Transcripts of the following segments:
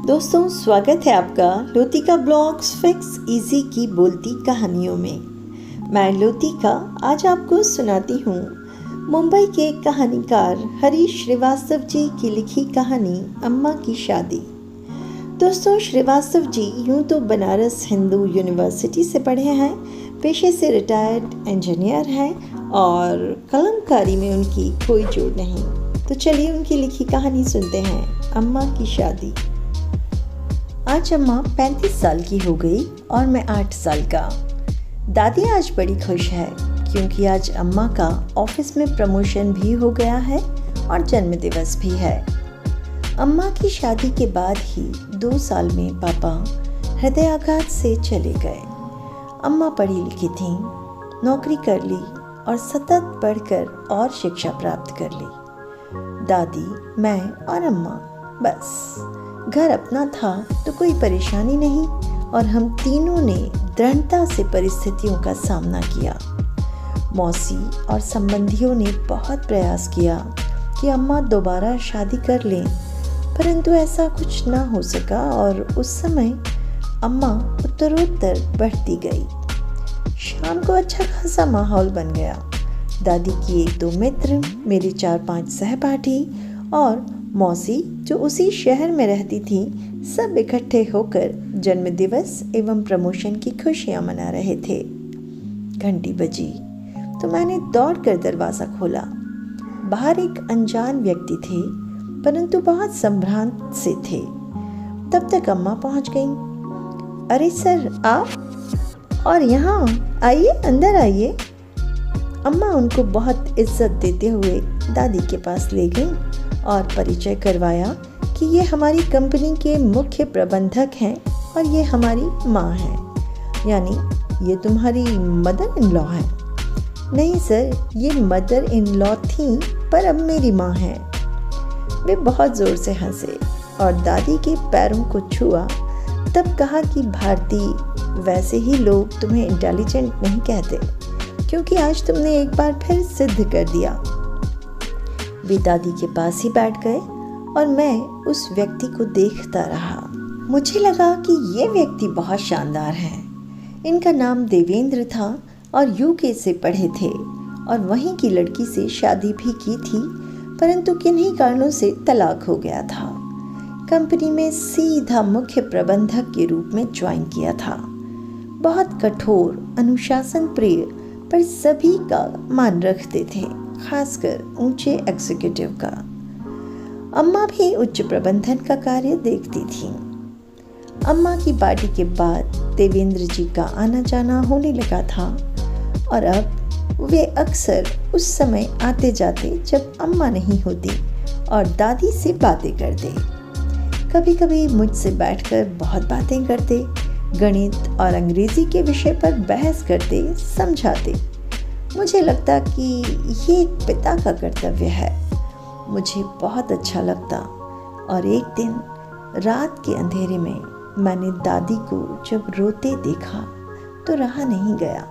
दोस्तों, स्वागत है आपका लोतिका ब्लॉग्स फिक्स इजी की बोलती कहानियों में। मैं लोतिका आज आपको सुनाती हूँ मुंबई के कहानीकार हरीश श्रीवास्तव जी की लिखी कहानी अम्मा की शादी। दोस्तों, श्रीवास्तव जी यूँ तो बनारस हिंदू यूनिवर्सिटी से पढ़े हैं, पेशे से रिटायर्ड इंजीनियर हैं और कलमकारी में उनकी कोई जोड़ नहीं। तो चलिए उनकी लिखी कहानी सुनते हैं, अम्मा की शादी। आज अम्मा 35 साल की हो गई और मैं 8 साल का। दादी आज बड़ी खुश है क्योंकि आज अम्मा का ऑफिस में प्रमोशन भी हो गया है और जन्मदिवस भी है। अम्मा की शादी के बाद ही 2 साल में पापा हृदयाघात से चले गए। अम्मा पढ़ी लिखी थीं, नौकरी कर ली और सतत पढ़कर और शिक्षा प्राप्त कर ली। दादी, मैं और अम्मा, बस घर अपना था तो कोई परेशानी नहीं और हम तीनों ने दृढ़ता से परिस्थितियों का सामना किया। मौसी और संबंधियों ने बहुत प्रयास किया कि अम्मा दोबारा शादी कर लें, परंतु ऐसा कुछ ना हो सका और उस समय अम्मा उत्तरोत्तर बढ़ती गई। शाम को अच्छा खासा माहौल बन गया। दादी की 1-2 मित्र, मेरे 4-5 सहपाठी और मौसी जो उसी शहर में रहती थी, सब इकट्ठे होकर जन्मदिवस एवं प्रमोशन की खुशियां मना रहे थे। घंटी बजी तो मैंने दौड़कर दरवाज़ा खोला। बाहर एक अनजान व्यक्ति थे, परंतु बहुत संभ्रांत से थे। तब तक अम्मा पहुंच गईं। अरे सर, आप और यहाँ आइए, अंदर आइए। अम्मा उनको बहुत इज्जत देते हुए दादी के पास ले गईं और परिचय करवाया कि ये हमारी कंपनी के मुख्य प्रबंधक हैं और ये हमारी माँ हैं, यानी ये तुम्हारी मदर इन लॉ है। नहीं सर, ये मदर इन लॉ थी पर अब मेरी माँ हैं। वे बहुत ज़ोर से हंसे और दादी के पैरों को छुआ। तब कहा कि भारती, वैसे ही लोग तुम्हें इंटेलिजेंट नहीं कहते क्योंकि आज तुमने एक बार फिर सिद्ध कर दिया। वे दादी के पास ही बैठ गए और मैं उस व्यक्ति को देखता रहा। मुझे लगा कि ये व्यक्ति बहुत शानदार है। इनका नाम देवेंद्र था और यूके से पढ़े थे और वहीं की लड़की से शादी भी की थी, परंतु किन्हीं कारणों से तलाक हो गया था। कंपनी में सीधा मुख्य प्रबंधक के रूप में ज्वाइन किया था। बहुत कठोर, अनुशासन प्रिय, पर सभी का मान रखते थे, खासकर ऊंचे एग्जीक्यूटिव का। अम्मा भी उच्च प्रबंधन का कार्य देखती थी। अम्मा की पार्टी के बाद देवेंद्र जी का आना जाना होने लगा था और अब वे अक्सर उस समय आते जाते जब अम्मा नहीं होती और दादी से बातें करते। कभी कभी मुझसे बैठकर बहुत बातें करते, गणित और अंग्रेजी के विषय पर बहस करते, समझाते। मुझे लगता कि ये एक पिता का कर्तव्य है। मुझे बहुत अच्छा लगता और एक दिन रात के अंधेरे में मैंने दादी को जब रोते देखा तो रहा नहीं गया।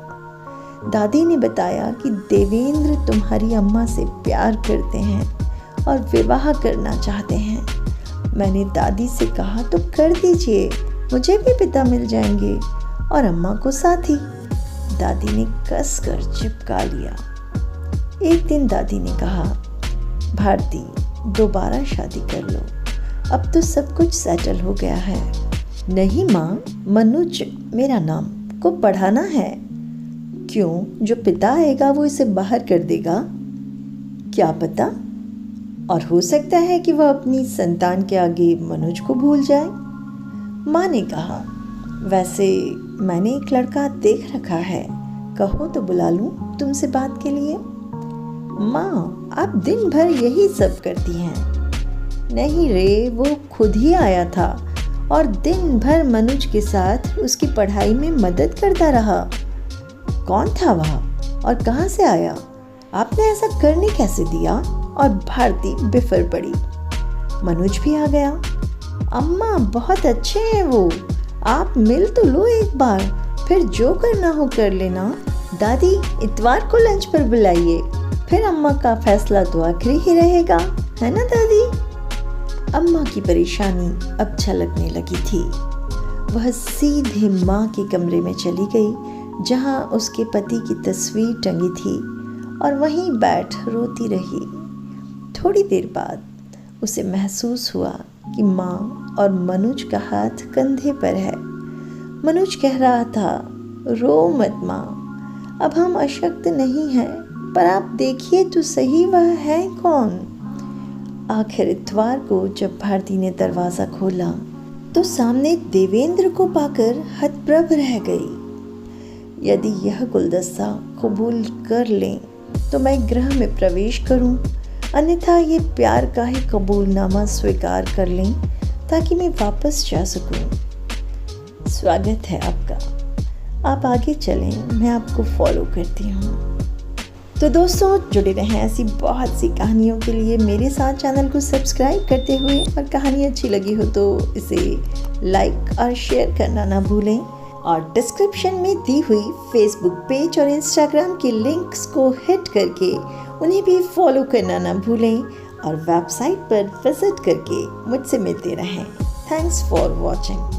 दादी ने बताया कि देवेंद्र तुम्हारी अम्मा से प्यार करते हैं और विवाह करना चाहते हैं। मैंने दादी से कहा तो कर दीजिए, मुझे भी पिता मिल जाएंगे और अम्मा को साथी। दादी ने कसकर चिपका लिया। एक दिन दादी ने कहा, भारती, दोबारा शादी कर लो, अब तो सब कुछ सेटल हो गया है। नहीं माँ, मनुज मेरा नाम को बढ़ाना है। क्यों? जो पिता आएगा वो इसे बाहर कर देगा। क्या पता, और हो सकता है कि वह अपनी संतान के आगे मनुज को भूल जाए। माँ ने कहा, वैसे मैंने एक लड़का देख रखा है, कहो तो बुला लूं तुमसे बात के लिए। माँ, आप दिन भर यही सब करती हैं। नहीं रे, वो खुद ही आया था और दिन भर मनुज के साथ उसकी पढ़ाई में मदद करता रहा। कौन था वह और कहाँ से आया? आपने ऐसा करने कैसे दिया? और भारती बिफर पड़ी। मनुज भी आ गया। अम्मा, बहुत अच्छे हैं वो, आप मिल तो लो एक बार, फिर जो करना हो कर लेना। दादी, इतवार को लंच पर बुलाइए, फिर अम्मा का फैसला तो आखिरी ही रहेगा, है ना दादी? अम्मा की परेशानी अब झलकने लगी थी। वह सीधे माँ के कमरे में चली गई जहाँ उसके पति की तस्वीर टंगी थी और वहीं बैठ रोती रही। थोड़ी देर बाद उसे महसूस हुआ कि माँ और मनोज का हाथ कंधे पर है। मनोज कह रहा था, रो मत माँ, अब हम अशक्त नहीं हैं, पर आप देखिए तो सही वह है कौन। आखिर इतवार को जब भारती ने दरवाज़ा खोला तो सामने देवेंद्र को पाकर हतप्रभ रह गई। यदि यह गुलदस्ता कबूल कर लें तो मैं गृह में प्रवेश करूं, अन्यथा ये प्यार का ही कबूलनामा स्वीकार कर लें ताकि मैं वापस जा सकूं। स्वागत है आपका, आप आगे चलें, मैं आपको फॉलो करती हूँ। तो दोस्तों, जुड़े रहें ऐसी बहुत सी कहानियों के लिए मेरे साथ चैनल को सब्सक्राइब करते हुए, और कहानी अच्छी लगी हो तो इसे लाइक और शेयर करना ना भूलें। और डिस्क्रिप्शन में दी हुई फेसबुक पेज और इंस्टाग्राम के लिंक्स को हिट करके उन्हें भी फॉलो करना ना भूलें, और वेबसाइट पर विजिट करके मुझसे मिलते रहें। Thanks for watching.